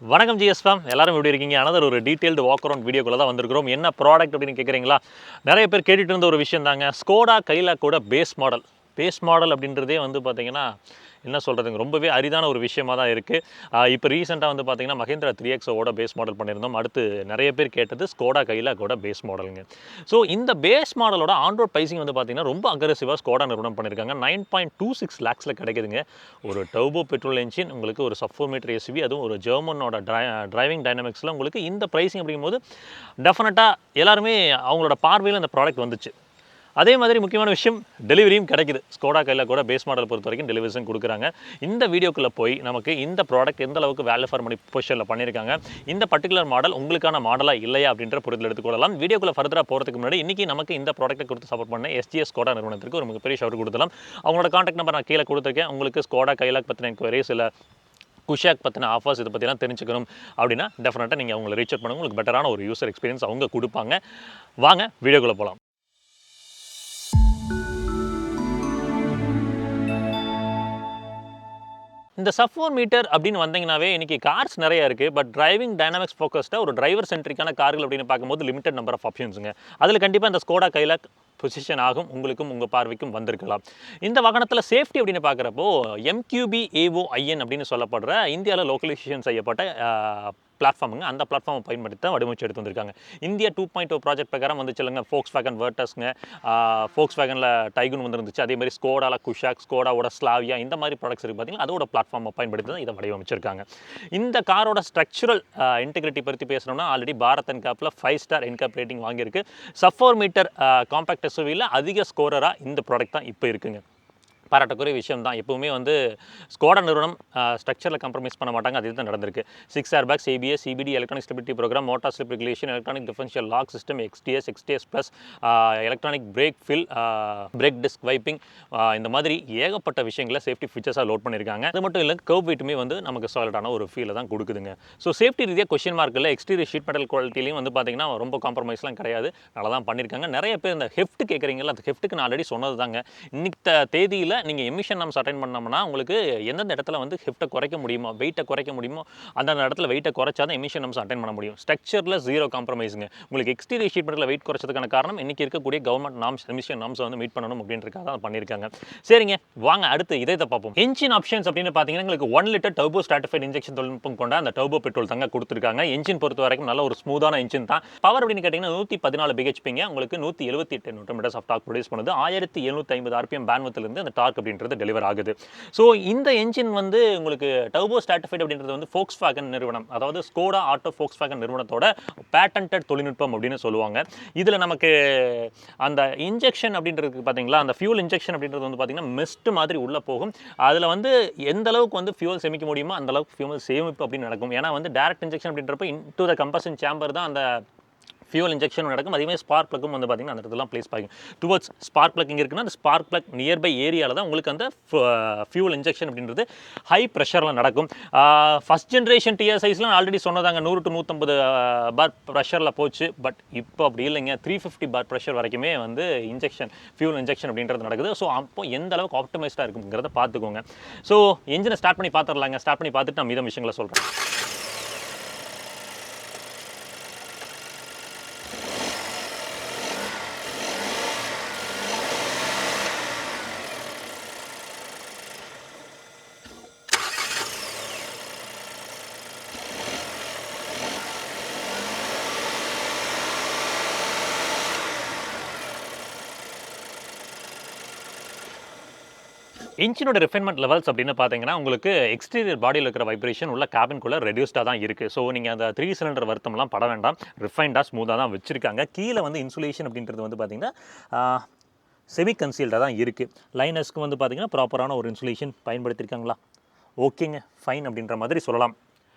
வணக்கம் ஜிஎஸ்ஃபேம் எல்லாரும் எப்படி இருக்கீங்க? அனதர் ஒரு டீடைல்டு வாக் அரவுண்ட் வீடியோக்குள்ள தான் வந்திருக்கிறோம். என்ன ப்ராடக்ட் அப்படின்னு கேட்குறீங்களா? நிறைய பேர் கேட்டுட்டு இருந்த ஒரு விஷயம் தாங்க. ஸ்கோடா கைலாக்கோட பேஸ் மாடல் அப்படின்றதே வந்து பார்த்தீங்கன்னா என்ன சொல்கிறதுங்க, ரொம்பவே அரிதான ஒரு விஷயமா தான் இருக்குது. இப்போ ரீசெண்டாக வந்து பார்த்தீங்கன்னா மஹேந்திரா 3XOட பேஸ் மாடல் பண்ணியிருந்தோம். அடுத்து நிறைய பேர் கேட்டது ஸ்கோடா கைலாக்கோட பேஸ் மாடலுங்க. ஸோ இந்த பேஸ் மாடலோட ஆன்ரோட் ப்ரைசிங் வந்து பார்த்தீங்கன்னா ரொம்ப அக்ரெசிவாக ஸ்கோடா நிறுவனம் பண்ணியிருக்காங்க. 9.26 lakhsல கிடைக்குதுங்க. ஒரு டர்போ பெட்ரோல் என்ஜின், உங்களுக்கு ஒரு சப் 4 மீட்டர் எஸ்யூவி, அதுவும் ஒரு ஜெர்மனோட டிரைவிங் டைனமிக்ஸில் உங்களுக்கு இந்த ப்ரைசிங் அப்படிங்கும்போது டெஃபினட்டாக எல்லாருமே அவங்களோட பார்வையில் இந்த ப்ராடக்ட் வந்துச்சு. அதே மாதிரி முக்கியமான விஷயம், டெலிவரியும் கிடைக்குது. ஸ்கோடா கைலாக்கோட பேஸ் மாடல் பொறுத்த வரைக்கும் டெலிவரிஸும் கொடுக்குறாங்க. இந்த வீடியோக்குள்ளே போய் நமக்கு இந்த ப்ராடக்ட் எந்த அளவுக்கு வேல்யூ ஃபார் மணி பொசிஷனில் பண்ணியிருக்காங்க, இந்த பர்டிகுலர் மாடல் உங்களுக்கான மாடலாக இல்லையா அப்படின்ற புரிதல் எடுத்துக்கொள்ளலாம். வீடியோக்குள்ளே ஃபர்தராக போகிறதுக்கு முன்னாடி இன்றைக்கி நமக்கு இந்த ப்ராடக்ட்டை கொடுத்து சப்போர்ட் பண்ண SGS ஸ்கோடா நிறுவனத்திற்கு ஒரு மிகப்பெரிய ஷவுட் கொடுத்தலாம். அவங்களோட கான்டாக்ட் நம்பர் நான் கீழே கொடுத்துருக்கேன். உங்களுக்கு ஸ்கோடா கைலாக் பற்றின என்கொயரிஸ், இல்லை குஷாக் பற்றின ஆஃபர்ஸ் இதை பற்றிலாம் தெரிஞ்சுக்கணும் அப்படின்னா டெஃபினட்டாக நீங்கள் அவங்களை ரீச் அவுட் பண்ணுங்க. உங்களுக்கு பெட்டரான ஒரு யூசர் எக்ஸ்பீரியன்ஸ் அவங்க கொடுப்பாங்க. வாங்க வீடியோக்குள்ளே போகலாம். இந்த சப் 4 மீட்டர் அப்படின்னு வந்தீங்கன்னாவே இன்றைக்கி கார்ஸ் நிறைய இருக்குது. பட் டிரைவிங் டைனாமிக்ஸ் ஃபோக்கஸ்டாக ஒரு டிரைவர் சென்ட்ரிக்கான கார்கள் அப்படின்னு பார்க்கும்போது லிமிடெட் நம்பர் ஆஃப் ஆப்ஷன்ஸுங்க. அதில் கண்டிப்பாக இந்த ஸ்கோடா கைலாக் பொசிஷன் ஆகும், உங்களுக்கும் உங்கள் பார்வைக்கும் வந்திருக்கலாம். இந்த வாகனத்தில் சேஃப்டி அப்படின்னு பார்க்குறப்போ MQB AOIN அப்படின்னு சொல்லப்படுற இந்தியாவில் லோக்கலைசேஷன் செய்யப்பட்ட பிளாட்ஃபார்முங்க. அந்த பிளாட்ஃபார்மை பயன்படுத்தி தான் வடிவமைச்சு எடுத்து வந்திருக்காங்க. இந்தியா 2.0 ப்ராஜெக்ட் பிரகாரம் வந்துச்சு இல்லைங்க. Volkswagen Virtusங்க, Volkswagenல டைகுன் வந்துருந்துச்சு. அதே மாதிரி ஸ்கோடாவில் குஷாக், ஸ்கோடாவோட ஸ்லாவியா, இந்த மாதிரி ப்ராடக்ட்ஸ் இருக்குது பார்த்தீங்கன்னா, அதோட பிளாட்ஃபார்மை பயன்படுத்தி தான் இதை வடிவமைச்சிருக்காங்க. இந்த காரோட ஸ்ட்ரக்சரல் இன்டெகிரிட்டி பற்றி பேசணும்னா ஆல்ரெடி பாரத் என்காப்பில் 5 ஸ்டார் என்காப் ரேட்டிங் வாங்கியிருக்கு. சப் 4 மீட்டர் காம்பேக்ட் எஸ்யூவியில் அதிக ஸ்கோரராக இந்த ப்ராடக்ட் தான் இப்போ இருக்குங்க. பாராட்டக்குரிய விஷயம் தான். எப்பவுமே வந்து ஸ்கோடா நிறுவனம் ஸ்ட்ரக்சரில் காம்ப்ரமைஸ் பண்ண மாட்டாங்க. அது தான் நடந்திருக்கு. 6 airbags, ABS, CBD, electronic stability program, motor slip regulation, electronic differential lock system, XTS plus, electronic brake fill, brake disc wiping, இந்த மாதிரி ஏகப்பட்ட விஷயங்களை சேஃப்டி ஃபீச்சர்ஸாக லோட் பண்ணியிருக்காங்க. அது மட்டும் இல்லை, கர்வ் வெயிட்டுமே வந்து நமக்கு சாலிடான ஒரு ஃபீலை தான் கொடுக்குதுங்க. ஸோ சேஃப்டி ரீதியாக கொஸ்டின் மார்க் இல்லை. எக்ஸ்டீரியர் ஷீட் மெட்டல் குவாலிட்டிலையும் வந்து பார்த்தீங்கன்னா ரொம்ப காம்ப்ரமைஸ்லாம் கிடையாது. நல்லா தான் பண்ணியிருக்காங்க. நிறைய பேர் இந்த ஹெஃப்ட் கேட்குறீங்களா, அந்த ஹெஃப்ட்டுக்கு நான் ஆல்ரெடி சொன்னது தாங்க. இன்னைக்கு தேதியில் நீங்கள் எமிஷன் நாம்ஸ் அட்டைன் பண்ணோம்னா உங்களுக்கு எந்தெந்த இடத்துல வந்து ஹெஃப்ட்டை குறைக்க முடியுமோ, வெயிட்டை குறைக்க முடியுமோ, அந்தந்த இடத்துல வெயிட்டை குறைச்சா தான் எமிஷன் நாம்ஸ் அட்டைன் பண்ண முடியும். ஸ்ட்ரக்சரில் ஜீரோ காம்ப்ரமைஸுங்க. உங்களுக்கு எக்ஸ்டீரியர் ஷீட் மெட்டலில் வெயிட் குறைச்சதுக்கான காரணம் இன்றைக்கி இருக்கக்கூடிய கவர்மெண்ட் நாம்ஸ், எமிஷன் நாம்ஸை வந்து மீட் பண்ணணும் அப்படின்றதுக்காக தான் பண்ணியிருக்காங்க. சரிங்க, வாங்க அடுத்து இதை பார்ப்போம். என்ஜின் ஆப்ஷன்ஸ் அப்படின்னு பார்த்தீங்கன்னா உங்களுக்கு 1 லிட்டர் டர்போ ஸ்ட்ராட்டிஃபைட் இன்ஜெக்ஷன் தொழில்நுட்பம் கொண்ட அந்த டர்போ பெட்ரோல் தாங்க கொடுத்துருக்காங்க. என்ஜின் பொறுத்த வரைக்கும் நல்ல ஒரு ஸ்மூதான என்ஜின் தான். பவர் அப்படின்னு கேட்டிங்கன்னா 114 BHPங்க. உங்களுக்கு 178 Nm ஆஃப் டார்க் ப்ரொடியூஸ் பண்ணுது. 1750 RPM பேண்ட்வித்லேருந்து அந்த டார்க் அப்படின்றது டெலிவர் ஆகுது. ஸோ இந்த என்ஜின் வந்து உங்களுக்கு டர்போ ஸ்ட்ராட்டிஃபைட் அப்படின்றது வந்து Volkswagen நிறுவனம், அதாவது ஸ்கோடா ஆட்டோ Volkswagen நிறுவனத்தோட பேட்டன்டட் தொழில்நுட்பம் அப்படின்னு சொல்லுவாங்க. இதில் நமக்கு அந்த இன்ஜெக்ஷன் அப்படின்றது பார்த்தீங்களா, அந்த ஃபியூல் இன்ஜெக்ஷன் அப்படின்றது வந்து பார்த்தீங்கன்னா மிஸ்ட் மாதிரி உள்ளே போகும். அதில் வந்து எந்த அளவுக்கு வந்து ஃபியூல் சேமிக்க முடியுமோ அந்த அளவுக்கு ஃபியூல் சேமிப்பு அப்படின்னு நடக்கும். ஏன்னா வந்து டைரக்ட் இன்ஜெக்ஷன் அப்படின்றப்ப இன்டு த கம்பஷன் சேம்பர் தான் அந்த ஃபியூல் இன்ஜெக்ஷன் நடக்கும். அதே மாதிரி ஸ்பார்க் ப்ளக்கும் வந்து பார்த்தீங்கன்னா அந்த இடத்துலாம் ப்ளேஸ் ஆகும். டுவர்ட்ஸ் ஸ்பார்க் ப்ளக் இங்கே இருக்குன்னா அந்த ஸ்பார்க் ப்ளக் நியர்பை ஏரியாவில் தான் உங்களுக்கு அந்த ஃபியூல் இன்ஜெக்ஷன் அப்படின்றது ஹை ப்ரெஷரில் நடக்கும். ஃபஸ்ட் ஜென்ரேஷன் TSIஸ்லாம் ஆல்ரெடி சொன்னதாங்க 100 to 150 பார் ப்ரெஷரில் போச்சு. பட் இப்போ அப்படி இல்லைங்க, 350 பார் ப்ரெஷர் வரைக்குமே வந்து ஃபியூல் இன்ஜெக்ஷன் அப்படின்றது நடக்குது. ஸோ அப்போ எந்த அளவுக்கு ஆப்டிமைஸ்டாக இருக்குங்கிறத பார்த்துக்கோங்க. ஸோ என்ஜினை ஸ்டார்ட் பண்ணி பார்த்துடலாங்க. ஸ்டார்ட் பண்ணி பார்த்துட்டு நான் மீதம் விஷயங்களை சொல்கிறேன். இன்ஜினோட ரிஃபைன்மெண்ட் லெவல்ஸ் அப்படின்னு பார்த்தீங்கன்னா உங்களுக்கு எக்ஸ்டீரியர் பாடியில் இருக்கிற வைப்ரேஷன் உள்ள கேபின்குள்ளே ரெடியூஸ்டாக தான் இருக்குது. ஸோ நீங்கள் அந்த 3 சிலிண்டர் வருத்தம்லாம் பட வேண்டாம். ரிஃபைண்டாக ஸ்மூத்தாக தான் வச்சுருக்காங்க. கீழே வந்து இன்சுலேஷன் அப்படின்றது வந்து பார்த்தீங்கன்னா செமி கன்சீல்டாக தான் இருக்குது. லைனர்ஸ்க்கு வந்து பார்த்தீங்கன்னா ப்ராப்பரான ஒரு இன்சுலேஷன் பயன்படுத்தியிருக்காங்களா, ஓகேங்க, ஃபைன் அப்படின்ற மாதிரி சொல்லலாம்.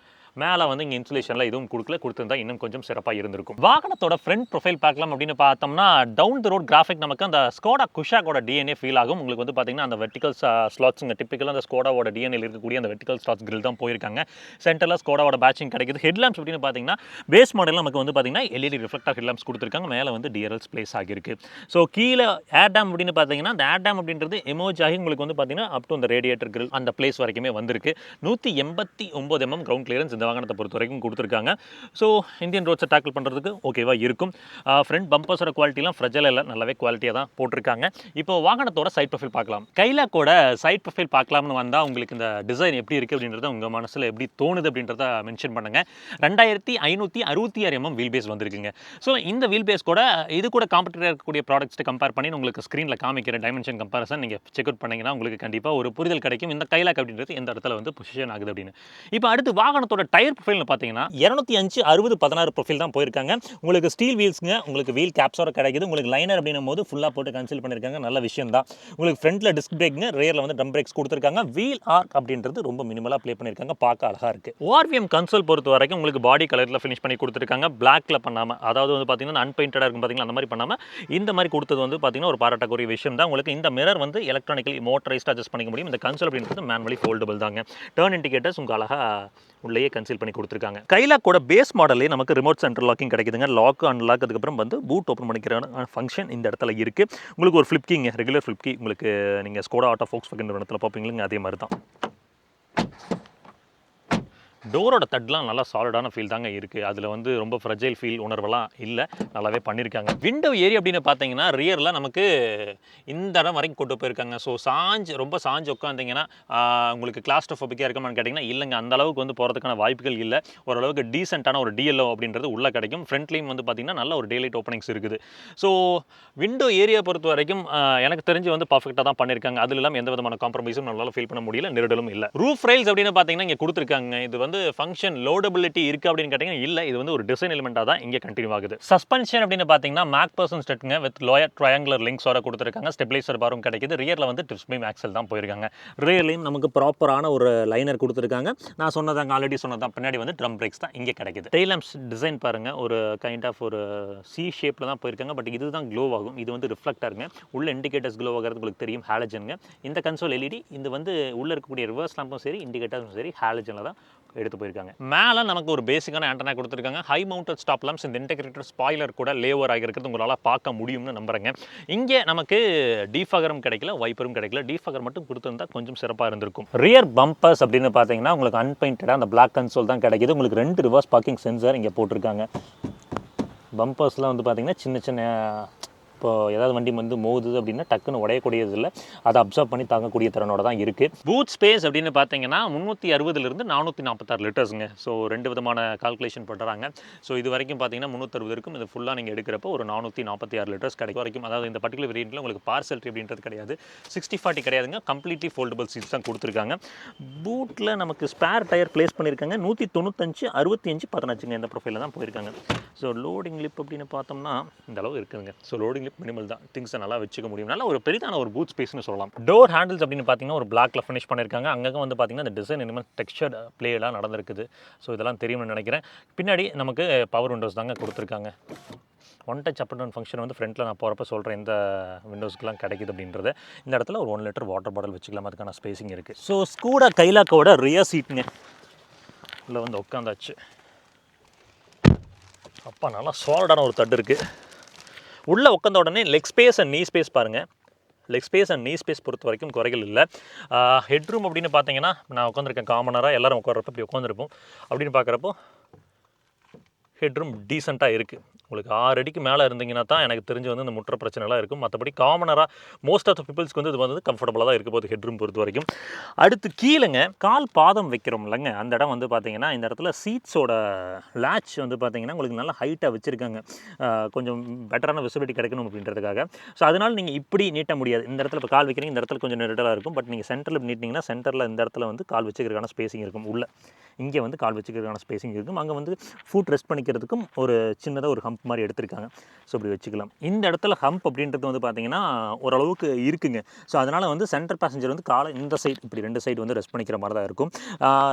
மேலே வந்து இங்கே இன்சுலேஷனில் எதுவும் கொடுத்துருந்தா இன்னும் கொஞ்சம் சிறப்பாக இருந்திருக்கும். வாகனத்தோட ஃப்ரண்ட் ப்ரொஃபைல் பார்க்கலாம் அப்படின்னு பார்த்தோம்னா டவுன் த ரோட் கிராஃபிக் நமக்கு அந்த ஸ்கோடா குஷாக்கோட DNA ஃபீல் ஆகும். உங்களுக்கு வந்து பார்த்தீங்கன்னா அந்த வெர்டிகல் ஸ்லாட்ஸுங்க டிப்பிக்கலாக அந்த ஸ்கோடாவோட DNAல இருக்கக்கூடிய அந்த வெர்டிகல் ஸ்லாட்ஸ் கிரில் தான் போயிருக்காங்க. சென்டரில் ஸ்கோடாவோட பேட்சிங் கிடைக்குது. ஹெட்லாம்ப்ஸ் அப்படின்னு பார்த்தீங்கன்னா பேஸ் மாடலில் நமக்கு வந்து பார்த்தீங்கன்னா LED ரிஃப்ளெக்டர் ஹெட்லாம்ப்ஸ் கொடுத்துருக்காங்க. மேலே வந்து DRLs பிளேஸ் ஆகியிருக்கு. ஸோ கீழே ஏர் டேம் அப்படின்னு பார்த்தீங்கன்னா அந்த ஏர் டேம் அப்படின்றது எமோஜ் ஆகி உங்களுக்கு வந்து பார்த்தீங்கன்னா அப் டு அந்த ரேடியேட்டர் கிரில் அந்த பிளேஸ் வரைக்குமே வந்திருக்கு. 189 mm கிரவுண்ட் கிளியரன்ஸ் இந்த வாகனத்தை பொறுத்த வரைக்கும் கொடுத்துருக்காங்க. ஸோ இந்தியன் ரோட்ஸை டேக்கிள் பண்ணுறதுக்கு ஓகேவா இருக்கும். ஃப்ரண்ட் பம்பர்ஸோட குவாலிட்டிலாம் ஃப்ரெஜல் இல்லை, நல்லாவே குவாலிட்டியாக தான் போட்டிருக்காங்க. இப்போ வாகனத்தோட சைட் ப்ரொஃபைல் பார்க்கலாம். கைலாக்கோட சைட் ப்ரொஃபைல் பார்க்கலாம்னு வந்தால் உங்களுக்கு இந்த டிசைன் எப்படி இருக்குது அப்படின்றத உங்கள் மனசில் எப்படி தோணுது அப்படின்றத மென்ஷன் பண்ணுங்கள். 2566 mm வீல் பேஸ் வந்திருக்குங்க. ஸோ இந்த வீல் பேஸ் கூட இது கூட காம்படிட்டராக இருக்கக்கூடிய ப்ராடக்ட்ஸ்ட்டு கம்பேர் பண்ணி உங்களுக்கு ஸ்க்ரீனில் காமிக்கிற டைமென்ஷன் கம்பேரிசன் நீங்கள் செக் அவுட் பண்ணிங்கன்னா உங்களுக்கு கண்டிப்பாக ஒரு புரிதல் கிடைக்கும் இந்த கைலாக் அப்படின்றது எந்த இடத்துல வந்து பொசிஷன் ஆகுது அப்படின்னு. இப்போ அடுத்து வாகனத்தோட டயர் ப்ரொஃபைல்னு பார்த்தீங்கன்னா 205/60/16 ப்ரொஃபைல் தான் போயிருக்காங்க. உங்களுக்கு ஸ்டீல் வீல்ஸுங்க, உங்களுக்கு வீல் கேப்ஸோட கிடைக்குது. உங்களுக்கு லைனர் அப்படின்னும் போது ஃபுல்லாக போட்டு கன்சில் பண்ணியிருக்காங்க, நல்ல விஷயம் தான். உங்களுக்கு ஃப்ரண்ட்டில் டிஸ்க் பிரேக்குங்க, ரியரில் வந்து ட்ரம் பிரேக்ஸ் கொடுத்துருக்காங்க. வீல் ஆர்க் அப்படின்றது ரொம்ப மினிமலாக ப்ளே பண்ணியிருக்காங்க, பார்க்க அழகாக இருக்குது. ஓஆர்விஎம் கன்சோல் பொறுத்த வரைக்கும் உங்களுக்கு பாடி கலரில் ஃபினிஷ் பண்ணி கொடுத்துருக்காங்க, பிளாக்ல பண்ணாமல், அதாவது வந்து பார்த்தீங்கன்னா அன்பெயிண்டடாக இருக்கும் பார்த்தீங்கன்னா அந்த மாதிரி பண்ணாமல் இந்த மாதிரி கொடுத்தது வந்து பார்த்தீங்கன்னா ஒரு பாராட்டக்கூடிய விஷயம் தான். உங்களுக்கு இந்த மிரர் வந்து எலக்ட்ரானிக்கலி மோட்டரைஸ்ட் அட்ஜஸ்ட் பண்ணிக்க முடியும். இந்த கன்சோல் அப்படின்றது மேனுவலி ஃபோல்டபிள் தாங்க. டர்ன் இண்டிகேட்டர்ஸ் உங்களுக்கு அழகாக உள்ளேயே கன்சீல் பண்ணி கொடுத்துருக்காங்க. கைலாக்கோட பேஸ் மாடலே நமக்கு ரிமோட் சென்டர் லாக்கிங் கிடைக்குதுங்க. லாக் அன்லாக் அதுக்கப்புறம் வந்து பூட் ஓப்பன் பண்ணிக்கிற ஃபங்க்ஷன் இந்த இடத்துல இருக்குது. உங்களுக்கு ஒரு ஃப்ளிப் கீங்க, ரெகுலர் ஃப்ளிப் கீ உங்களுக்கு நீங்கள் ஸ்கோடா ஆட்டோ ஃபோக்ஸ்வேகன் இடத்துல பார்ப்பீங்களா அதே மாதிரி தான். டோரோட தட்லாம் நல்லா சாலிடான ஃபீல் தாங்க இருக்குது. அதில் வந்து ரொம்ப ஃப்ரெஜைல் ஃபீல் உணர்வெல்லாம் இல்லை, நல்லாவே பண்ணியிருக்காங்க. விண்டோ ஏரியா அப்படின்னு பார்த்தீங்கன்னா ரியரில் நமக்கு இந்த இடம் வரைக்கும் கொண்டு போயிருக்காங்க. ஸோ ரொம்ப சாஞ்சு உட்காந்திங்கன்னா உங்களுக்கு கிளாஸ்ட்ரோஃபோபிக்காக இருக்குமான்னு கேட்டிங்கன்னா இல்லைங்க, அந்த அளவுக்கு வந்து போகிறதுக்கான வாய்ப்புகள் இல்லை. ஓரளவுக்கு டீசென்ட்டான ஒரு டிஎல்ஓ அப்படின்றது உள்ளே கிடைக்கும். ஃப்ரண்ட்லேயும் வந்து பார்த்திங்கன்னா நல்ல ஒரு டேலைட் ஓப்பனிங்ஸ் இருக்குது. ஸோ விண்டோ ஏரியா பொறுத்த வரைக்கும் எனக்கு தெரிஞ்சு வந்து பர்ஃபெக்டாக தான் பண்ணியிருக்காங்க. அதில் இல்லாமல் எந்த விதமான காம்ப்ரமைஸும் நம்மளால் ஃபீல் பண்ண முடியல, நெருடலும் இல்லை. ரூஃப் ரைல்ஸ் அப்படின்னு பார்த்தீங்கன்னா இங்கே கொடுத்துருக்காங்க. இது வந்து ஃபங்க்ஷன் லோடபிலிட்டி இருக்குது அப்படின்னு கேட்டிங்கன்னா இல்லை, இது வந்து ஒரு டிசைன் எலிமெண்ட்டாக தான் இங்கே கண்டினியூ ஆகுது. சஸ்பென்ஷன் அப்படின்னு பார்த்தீங்கன்னா மேக்பர்சன் ஸ்டெட்டுங்க வித் லோயர் ட்ரையாங்குலர் லிங்க்ஸோட கொடுத்துருக்காங்க. ஸ்டெபிலைசர் பாரும் கிடைக்குது. ரியரில் வந்து டிப்ஸ் பீம் ஆக்சல் தான் போயிருக்காங்க. ரியர்லையும் நமக்கு ப்ராப்பரான ஒரு லைனர் கொடுத்துருக்காங்க. நான் சொன்னதாங்க, ஆல்ரெடி சொன்னதான், பின்னாடி வந்து ட்ரம் பிரேக்ஸ் தான் இங்கே கிடைக்குது. டெயில் லேம்ப்ஸ் டிசைன் பாருங்கள், ஒரு கைண்ட் ஆஃப் ஒரு சி ஷேப்பில் தான் போயிருக்காங்க. பட் இதுதான் க்ளோ ஆகும், இது வந்து ரிஃப்ளெக்டாக இருங்க. உள்ள இண்டிகேட்டர்ஸ் க்ளோ ஆகிறது உங்களுக்கு தெரியும், ஹாலஜனுங்க. இந்த கன்சோல் எல்இடி இது வந்து உள்ளே இருக்கக்கூடிய ரிவர்ஸ் லேம்பும் சரி இண்டிகேட்டர்ஸும் சரி ஹாலஜனில் தான் எடுத்து போயிருக்காங்க. மேலே நமக்கு ஒரு பேசிக்கான ஆண்டனா கொடுத்துருக்காங்க. ஹை மவுண்டட் ஸ்டாப் லாம்ப்ஸ் இந்த இன்டெகிரேட்டட் ஸ்பாய்லர் கூட லேவர் ஆகிருக்கிறது உங்களால் பார்க்க முடியும்னு நம்புறேங்க. இங்கே நமக்கு டீஃபகரும் கிடைக்கல, வைப்பரும் கிடைக்கல. டீஃபகர் மட்டும் கொடுத்துருந்தா கொஞ்சம் சிறப்பாக இருந்திருக்கும். ரியர் பம்பர்ஸ் அப்படின்னு பார்த்தீங்கன்னா உங்களுக்கு அன்பெயிண்டடாக அந்த பிளாக் கன்சோல் தான் கிடைக்கிது. உங்களுக்கு 2 ரிவர்ஸ் பார்க்கிங் சென்சார் இங்கே போட்டிருக்காங்க. பம்பர்ஸ்லாம் வந்து பார்த்தீங்கன்னா சின்ன சின்ன இப்போ ஏதாவது வண்டி வந்து மோதுது அப்படின்னா டக்குன்னு உடையக்கூடியது இல்லை, அதை அப்சர்வ் பண்ணி தாங்கக்கூடிய திறனோட தான் இருக்குது. பூட் ஸ்பேஸ் அப்படின்னு பார்த்தீங்கன்னா 360 446 லிட்டர்ஸுங்க. ஸோ 2 விதமான கால்குலேஷன் பண்ணுறாங்க. ஸோ இது வரைக்கும் பார்த்தீங்கன்னா 360 இருக்கும். இது ஃபுல்லாக நீங்கள் எடுக்கிறப்போ ஒரு 446 லிட்டர்ஸ் கிடைக்கும் வரைக்கும். அதாவது இந்த பர்டிகுலர் வேரியண்ட்டில் உங்களுக்கு பார்சல்ட்ரி அப்படின்றது கிடையாது, 60/40 கிடையாதுங்க, கம்ப்ளீட்லி ஃபோல்டபுள் சீட்ஸ் தான் கொடுத்துருக்காங்க. பூட்டில் நமக்கு ஸ்பேர் டயர் பிளேஸ் பண்ணியிருக்காங்க. 195 65 15 இந்த ப்ரொஃபைலில் தான் போயிருக்காங்க. ஸோ லோடிங் லிப் அப்படின்னு பார்த்தோம்னா இந்த அளவு இருக்குதுங்க. ஸோ லோடிங் மினிமல் தான், திங்ஸை நல்லா வச்சுக்க முடியும். நல்ல ஒரு பெரிதான ஒரு பூட் ஸ்பேஸ்னு சொல்லலாம். டோர் ஹேண்டில்ஸ் அப்படின்னு பார்த்தீங்கன்னா ஒரு பிளாக்ல ஃபினிஷ் பண்ணியிருக்காங்க. அங்கங்கே வந்து பார்த்தீங்கன்னா இந்த டிசைன் இனிமேல் டெக்ஸ்சர்ட் பிளேலாம் நடந்திருக்குது. ஸோ இதெல்லாம் தெரியும்னு நினைக்கிறேன். பின்னாடி நமக்கு பவர் விண்டோஸ் தாங்க கொடுத்துருக்காங்க. One touch up and down function வந்து ஃப்ரண்ட்டில் நான் போகிறப்ப சொல்கிறேன் இந்த விண்டோஸ்க்குலாம் கிடைக்குது அப்படின்றது. இந்த இடத்துல ஒரு 1 லிட்டர் வாட்டர் பாட்டில் வச்சுக்கலாம், அதுக்கான ஸ்பேசிங் இருக்குது. ஸோ ஸ்கூடா கைலாக்கோட ரியர் சீட்டுங்க இல்லை வந்து உட்காந்தாச்சு. அப்பா நல்லா சாலிடான ஒரு தட்டு இருக்குது. உள்ளே உட்காந்த உடனே லெக் ஸ்பேஸ் அண்ட் நீ ஸ்பேஸ் பாருங்கள். லெக் ஸ்பேஸ் அண்ட் நீ ஸ்பேஸ் பொறுத்த வரைக்கும் குறைகள் இல்லை. ஹெட்ரூம் அப்படின்னு பார்த்தீங்கன்னா நான் உட்காந்துருக்கேன் காமனராக, எல்லோரும் உட்காரப்போ இப்படி உட்காந்துருப்போம். அப்படின்னு பார்க்குறப்போ ஹெட்ரூம் டீசெண்டாக இருக்குது. உங்களுக்கு 6 அடிக்கு மேலே இருந்தீங்கன்னா தான் எனக்கு தெரிஞ்சு வந்து இந்த முற்ற பிரச்சனைலாம் இருக்கும். மற்றபடி காமனராக மோஸ்ட் ஆஃப் த பீப்புள்ஸ்க்கு வந்து இது வந்து கம்ஃபர்டபுளாக தான் இருக்க போகுது ஹெட்ரூம் பொறுத்த வரைக்கும். அடுத்து கீழேங்க கால் பாதம் வைக்கிறோம் இல்லைங்க, அந்த இடம் வந்து பார்த்தீங்கன்னா இந்த இடத்துல சீட்ஸோட லேட்ச் வந்து பார்த்தீங்கன்னா உங்களுக்கு நல்லா ஹைட்டாக வச்சுருக்காங்க, கொஞ்சம் பெட்டரான விசிபிலிட்டி கிடைக்கணும் அப்படின்றதுக்காக. ஸோ அதனால் நீங்கள் இப்படி நீட்ட முடியாது. இந்த இடத்துல இப்போ கால் வைக்கிறீங்க, இந்த இடத்துல கொஞ்சம் நெருடலாக இருக்கும். பட் நீங்கள் சென்டரில் நீட்டிங்கன்னா சென்டரில் இந்த இடத்துல வந்து கால் வச்சுக்கிறதுக்கான ஸ்பேசிங் இருக்கும். உள்ள இங்கே வந்து கால் வச்சுக்கிறதுக்கான ஸ்பேசிங் இருக்கும். அங்கே வந்து ஃபுட் ரெஸ்ட் பண்ணிக்கிறதுக்கும் ஒரு சின்னதாக ஒரு ஹம்ப் மாதிரி எடுத்திருக்காங்க. ஸோ இப்படி வச்சுக்கலாம். இந்த இடத்துல ஹம்ப் அப்படின்றது வந்து பார்த்தீங்கன்னா ஓரளவுக்கு இருக்குங்க. ஸோ அதனால் வந்து சென்டர் பேசஞ்சர் வந்து காலை இந்த சைடு இப்படி 2 சைடு வந்து ரெஸ்ட் பண்ணிக்கிற மாதிரி தான் இருக்கும்.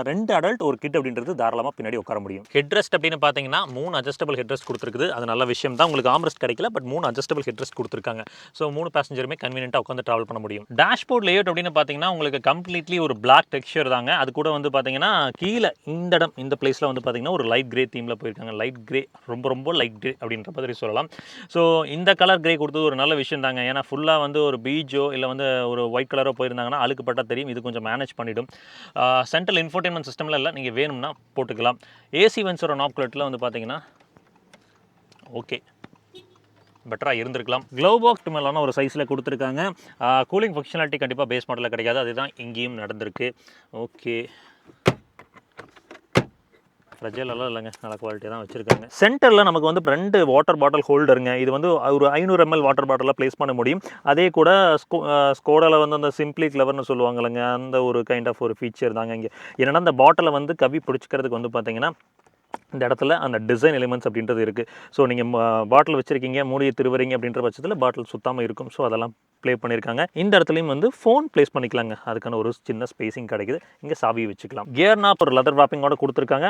2 அடல்ட் ஒரு கிட் அப்படின்றது தாராளமாக பின்னாடி உட்கார முடியும். ஹெட்ரெஸ்ட் அப்படின்னு பார்த்தீங்கன்னா 3 அட்ஜஸ்டபிள் ஹெட்ரெஸ்ட் கொடுத்துருக்குது. அது நல்ல விஷயம் தான். உங்களுக்கு ஆம்ரெஸ்ட் கிடைக்கல, பட் 3 அட்ஜஸ்டபிள் ஹெட்ரெஸ்ட் கொடுத்துருக்காங்க. ஸோ 3 பேசஞ்சருமே கன்வீனியன்ட்டாக உட்காந்து ட்ராவல் பண்ண முடியும். டேஷ்போர்ட் லேஅவுட் அப்படின்னு பார்த்தீங்கன்னா உங்களுக்கு கம்ப்ளீட்லி ஒரு பிளாக் டெக்ஸ்சர் தாங்க. அது கூட வந்து பார்த்தீங்கன்னா கீழே இந்த இடம் இந்த பிளேஸில் வந்து பார்த்திங்கன்னா ஒரு லைட் கிரே தீமில் போயிருக்காங்க. லைட் கிரே, ரொம்ப லைட் கிரே அப்படின்ற மாதிரி சொல்லலாம். ஸோ இந்த கலர் கிரே கொடுத்தது ஒரு நல்ல விஷயம் தாங்க. ஏன்னா ஃபுல்லாக வந்து ஒரு பீஜோ இல்லை வந்து ஒரு ஒயிட் கலரோ போயிருந்தாங்கன்னா அழுக்குப்பட்டா தெரியும். இது கொஞ்சம் மேனேஜ் பண்ணிவிடும். சென்ட்ரல் இன்ஃபோர்டைன்மெண்ட் சிஸ்டமில் இல்லை, நீங்கள் வேணும்னா போட்டுக்கலாம். ஏசி வென்ஸோட நாப் கிளட்டில் வந்து பார்த்திங்கன்னா ஓகே, பெட்டராக இருந்திருக்கலாம். க்ளவ் பாக்ஸ் மேலான ஒரு சைஸில் கொடுத்துருக்காங்க. கூலிங் ஃபங்க்ஷனாலிட்டி கண்டிப்பாக பேஸ் மாடலில் கிடைக்காது, அதுதான் இங்கேயும் நடந்திருக்கு. ஓகே, ஃப்ரெஜைல் எல்லாம் இல்லைங்க, நல்ல குவாலிட்டி தான் வச்சுருக்காங்க. சென்டரில் நமக்கு வந்து 2 வாட்டர் பாட்டில் ஹோல்டருங்க. இது வந்து ஒரு 500 ml வாட்டர் பாட்டிலில் ப்ளேஸ் பண்ண முடியும். அதே கூட ஸ்கோடாவில் வந்து அந்த சிம்பிளி கிளவர்னு சொல்லுவாங்கல்லங்க, அந்த ஒரு கைண்ட் ஆஃப் ஒரு ஃபீச்சர் தாங்க இங்கே. ஏன்னா அந்த பாட்டிலை வந்து கவி பிடிச்சிக்கிறதுக்கு வந்து பார்த்திங்கன்னா இந்த இடத்துல அந்த டிசைன் எலிமெண்ட்ஸ் அப்படின்றது இருக்குது. ஸோ நீங்கள் பாட்டில் வச்சுருக்கீங்க, மூடியை திருவுறீங்க அப்படின்ற பட்சத்தில் பாட்டில் சுத்தாமல் இருக்கும். ஸோ அதெல்லாம் ப்ளே பண்ணியிருக்காங்க. இந்த இடத்துலையும் வந்து ஃபோன் ப்ளேஸ் பண்ணிக்கலாங்க, அதுக்கான ஒரு சின்ன ஸ்பேசிங் கிடைக்குது. இங்கே சாவி வச்சுக்கலாம். கியர் நாப் ஒரு லெதர் ராப்பிங்கோட கொடுத்துருக்காங்க.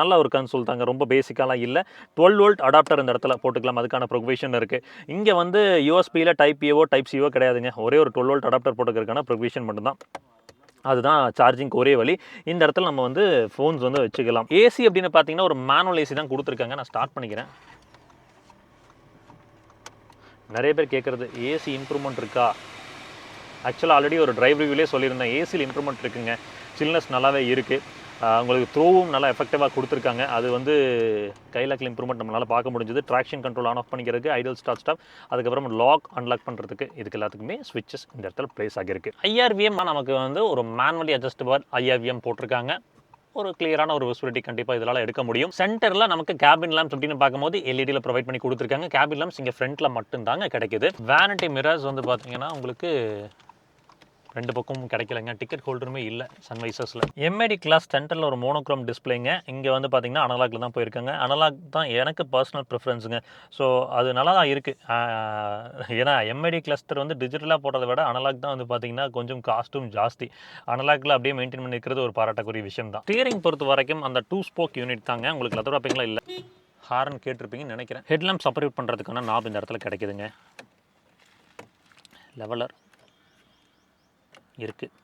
நல்ல ஒரு கன்சோல் தாங்க, ரொம்ப பேசிக்காலாம் இல்லை. 12 வோல்ட் அடாப்டர் இந்த இடத்துல போட்டுக்கலாம், அதுக்கான ப்ரொவிஷன் இருக்குது. இங்கே வந்து யூஎஸ்பியில் டைப் ஏவோ டைப் சிவோ கிடையாதுங்க, ஒரே ஒரு 12 வோல்ட் அடாப்டர் போட்டுக்கிறதுக்கான ப்ரொவிஷன் மட்டும்தான். அதுதான் சார்ஜிங்க்கு ஒரே வழி. இந்த இடத்துல நம்ம வந்து ஃபோன்ஸ் வந்து வச்சுக்கலாம். ஏசி அப்படின்னு பார்த்தீங்கன்னா ஒரு மேனுவல் ஏசி தான் கொடுத்துருக்காங்க. நான் ஸ்டார்ட் பண்ணிக்கிறேன். நிறைய பேர் கேட்குறது ஏசி இம்ப்ரூவ்மெண்ட் இருக்கா? ஆக்சுவலாக ஆல்ரெடி ஒரு டிரைவ் ரிவ்யூலே சொல்லியிருந்தேன், ஏசியில் இம்ப்ரூவ்மெண்ட் இருக்குங்க. சில்னஸ் நல்லாவே இருக்குது. உங்களுக்கு த்ரோவும் நல்லா எஃபெக்டிவாக கொடுத்துருக்காங்க. அது வந்து கைலாக்கில் இம்ப்ரூவ்மெண்ட் நம்மளால் பார்க்க முடிஞ்சது. ட்ராக்ஷன் கண்ட்ரோல் ஆன் ஆஃப் பண்ணிக்கிறதுக்கு, ஐடல் ஸ்டாப், அதுக்கப்புறம் லாக் அன்லாக் பண்ணுறதுக்கு, இதுக்கு எல்லாத்துக்குமே ஸ்விட்சஸ் இந்த இடத்துல ப்ளேஸ் ஆகியிருக்கு. ஐஆர்விஎம் நமக்கு வந்து ஒரு மேனுவலி அட்ஜஸ்டபிள் ஐஆர்விஎம் போட்டிருக்காங்க. ஒரு கிளியரான ஒரு விசிபிலிட்டி கண்டிப்பாக இதனால் எடுக்க முடியும். சென்டரில் நமக்கு கேபின் லேம்ப்ஸ் அப்படின்னு பார்க்கும்போது எல்இடியில் ப்ரொவைட் பண்ணி கொடுத்துருக்காங்க. கேபின் லேம்ப்ஸ் இங்கே ஃப்ரண்ட்டில் மட்டும்தாங்க கிடைக்குது. வேனிட்டி மிரர்ஸ் வந்து பார்த்தீங்கன்னா உங்களுக்கு 2 பக்கமும் கிடைக்கலங்க. டிக்கெட் ஹோல்டருமே இல்லை சன்வைசர்ஸில். எம்ஐடி கிளாஸ் சென்டரில் ஒரு மோனோக்ரோம் டிஸ்பிளேங்க. இங்கே வந்து பார்த்திங்கன்னா அனலாகில் தான் போயிருக்காங்க. அனலாக் தான் எனக்கு பர்சனல் ப்ரிஃபரன்ஸுங்க. ஸோ அது நல்லா தான் இருக்குது. ஏன்னா எம்ஐடி கிளஸ்டர் வந்து டிஜிட்டலாக போட்டதை விட அனலாக் தான் வந்து பார்த்திங்கன்னா கொஞ்சம் காஸ்ட்டும் ஜாஸ்தி. அனலாகில் அப்படியே மெயின்டைன் பண்ணிக்கிறது ஒரு பாராட்டக்கூடிய விஷயம் தான். ஸ்டீரிங் பொறுத்த வரைக்கும் அந்த 2 ஸ்போக் யூனிட் தாங்க. உங்களுக்கு லெதர் ராப்பிங்லாம் இல்லை. ஹாரன் கேட்டிருப்பீங்கன்னு நினைக்கிறேன். ஹெட்லாம்ப் செப்பரேட் பண்ணுறதுக்கான நாப் இந்த இடத்துல கிடைக்குதுங்க. லெவலர் இருக்குது,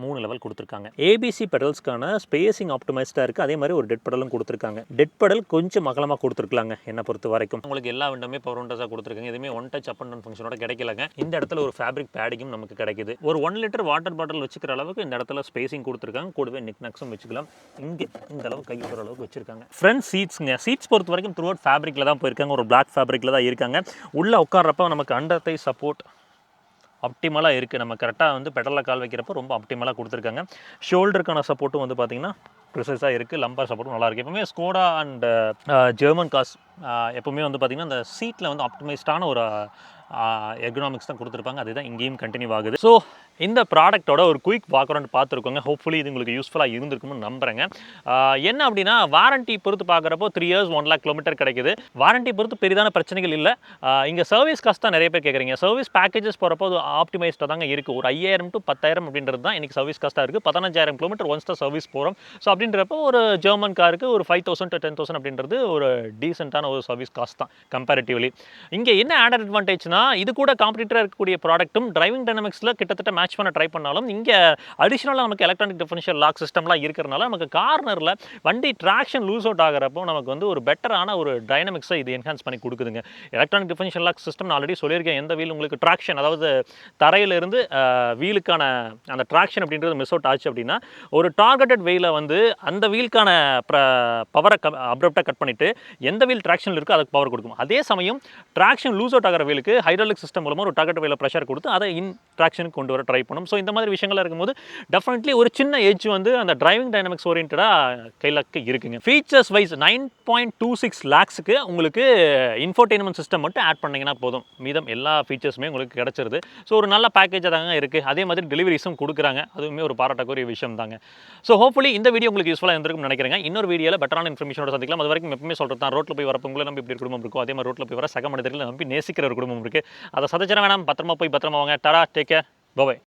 3 லெவல் கொடுத்துருக்காங்க. ஏபிசி பெடல்ஸ்க்கான ஸ்பேசிங் ஆப்டிமைஸ்டாக இருக்குது. அதே மாதிரி ஒரு டெட் பெடலும் கொடுத்துருக்காங்க. டெட் பெடல் கொஞ்சம் அகலமாக கொடுத்துருக்கலாங்க என்னை பொறுத்த வரைக்கும். உங்களுக்கு எல்லா விண்டோமே பவர் விண்டோஸாக கொடுத்துருக்காங்க. எதுவுமே one touch up and down ஃபங்க்ஷனோட கிடைக்கலங்க. இந்த இடத்துல ஒரு ஃபேப்ரிக் பேடிங்கும் நமக்கு கிடைக்குது. ஒரு 1 லிட்டர் வாட்டர் பாட்டில் வச்சுக்கிற அளவுக்கு இந்த இடத்துல ஸ்பேசிங் கொடுத்துருக்காங்க. கூடவே நிக்னக்ஸும் வச்சுக்கலாம். இங்கே இந்த அளவு கை போகிற அளவுக்கு வச்சிருக்காங்க. ஃப்ரண்ட் சீட்ஸுங்க, சீட்ஸ் பொறுத்த வரைக்கும் த்ரூ அவுட் ஃபேப்ரிக்கில் தான் போயிருக்காங்க. ஒரு பிளாக் ஃபேப்ரிக்கில் தான் இருக்காங்க. உள்ளே உட்காரப்போ நமக்கு அண்டர் தை சப்போர்ட் ஆப்டிமலாக இருக்குது. நம்ம கரெக்டாக வந்து பெடலில் கால் வைக்கிறப்போ ரொம்ப ஆப்டிமலாக கொடுத்துருக்காங்க. ஷோல்டருக்கான சப்போர்ட்டும் வந்து பார்த்திங்கன்னா ப்ரிசைஸாக இருக்குது. லம்பர் சப்போர்ட்டும் நல்லாயிருக்கு. எப்பவுமே ஸ்கோடா அண்ட் ஜெர்மன் கார்ஸ் எப்பவுமே வந்து பார்த்திங்கன்னா இந்த சீட்டில் வந்து ஆப்டிமைஸ்டான ஒரு எக்கனாமிக்ஸ் தான் கொடுத்துருப்பாங்க. அதுதான் இங்கேயும் கண்டினியூ ஆகுது. ஸோ இந்த ப்ராடக்ட்டோட ஒரு குயிக் வாக் அரவுண்ட் பார்த்துருக்கோங்க. ஹோப்ஃபுல்லி இது உங்களுக்கு யூஸ்ஃபுல்லாக இருந்திருக்கும்னு நம்புறேங்க. என்ன அப்படின்னா வாரண்ட்டி பொறுத்து பார்க்குறப்போ 3 years 1 lakh kilometer கிடைக்குது. வாரண்ட்டி பொறுத்து பெரிதான பிரச்சனைகள் இல்லை. இங்கே சர்வீஸ் காஸ்ட் தான் நிறைய பேர் கேட்குறீங்க. சர்வீஸ் பேக்கேஜஸ் போகிறப்போ அது ஆப்டிமைஸ்டாக தாங்க இருக்குது. ஒரு 5000 to 10,000 அப்படின்றது தான் இன்றைக்கி சர்வீஸ் காஸ்ட்டாக இருக்குது. 15,000 kilometer ஒன்ஸ் தான் சர்வீஸ் போகிறோம். ஸோ அப்படின்றப்போ ஒரு ஜெர்மன் காருக்கு ஒரு 5,000 to 10,000 அப்படின்றது ஒரு டீசெண்டான ஒரு சர்வீஸ் காஸ்ட் தான் கம்பேரிட்டிவ்லி. இங்கே என்ன ஆடட் அட்வான்டேஜ்னா, இது கூட காம்படிட்டராக இருக்கக்கூடிய ப்ராடக்ட்டும் டிரைவிங் டைனமிக்ஸில் கிட்டத்தட்ட மேட்ச் பண்ண ட்ரை பண்ணாலும் இங்கே அடிஷனலாக நமக்கு எலக்ட்ரானிக் டிஃபரன்ஷியல் லாக் சிஸ்டம்லாம் இருக்கிறனால நமக்கு கார்னரில் வண்டி ட்ராக்ஷன் லூஸ் அவுட் ஆகிறப்போ நமக்கு வந்து ஒரு பெட்டரான ஒரு டைனமிக்ஸை இது என்ஹான்ஸ் பண்ணி கொடுக்குதுங்க. எலக்ட்ரானிக் டிஃபரன்ஷியல் லாக் சிஸ்டம் நான் ஆல்ரெடி சொல்லியிருக்கேன். எந்த வீல் உங்களுக்கு ட்ராக்ஷன், அதாவது தரையிலிருந்து வீலுக்கான அந்த ட்ராக்ஷன் அப்படின்றது மிஸ் அவுட் ஆச்சு அப்படின்னா ஒரு டார்கெட்டட் வேயில் வந்து அந்த வீலுக்கான பவரை அப்ரப்டாக கட் பண்ணிவிட்டு எந்த வீல் ட்ராக்ஷன் இருக்கோ அதுக்கு பவர் கொடுக்கும். அதே சமயம் ட்ராக்ஷன் லூஸ் அவுட் ஆகிற வீலுக்கு ஹைட்ராலிக் சிஸ்டம் மூலமாக ஒரு டார்கெட் வேல ப்ரெஷர் கொடுத்து அதை இன் ட்ராக்ஷனுக்கு கொண்டு வர ட்ரை பண்ணும். ஸோ இந்த மாதிரி விஷயங்கள் இருக்கும்போது டெஃபினெட்லி ஒரு சின்ன எட்ஜ் வந்து அந்த டிரைவிங் டைனமிக்ஸ் ஓரியன்டாக கைலாக்கு இருக்குங்க. ஃபீச்சர்ஸ் வைஸ் 9.26 lakhsக்கு உங்களுக்கு இன்ஃபோடெயின்மெண்ட் சிஸ்டம் மட்டும் ஆட் பண்ணிங்கன்னா போதும். மீதம் எல்லா ஃபீச்சர்ஸுமே உங்களுக்கு கிடச்சிருது. ஸோ ஒரு நல்ல பேக்கேஜாக தாங்க இருக்குது. அதே மாதிரி டெலிவரிஸும் கொடுக்குறாங்க. அதுவுமே ஒரு பாராட்டக்கூடிய விஷயம் தாங்க. ஸோ ஹோப்ஃபுல்லி இந்த வீடியோ உங்களுக்கு யூஸ்ஃபுல்லாக இருந்திருக்கும்னு நினைக்கிறேங்க. இன்னொரு வீடியோவில் பெட்டரான இன்ஃபர்மேஷனோட சந்திக்கலாம். அது வரைக்கும் எப்பவுமே சொல்கிறது தான், ரோட்டில் போய் வரப்போ உங்களை நம்பி இப்படி குடும்பம் இருக்கும், அதே மாதிரி ரோட்டில் போய் வர சக மனிதர்களை நம்பி நேசிக்கிற ஒரு குடும்பம் இருக்குது. அதை சதைச்சிட வேணாம். பத்திரமா போய் பத்திரமா வாங்க. Tata, take care, by.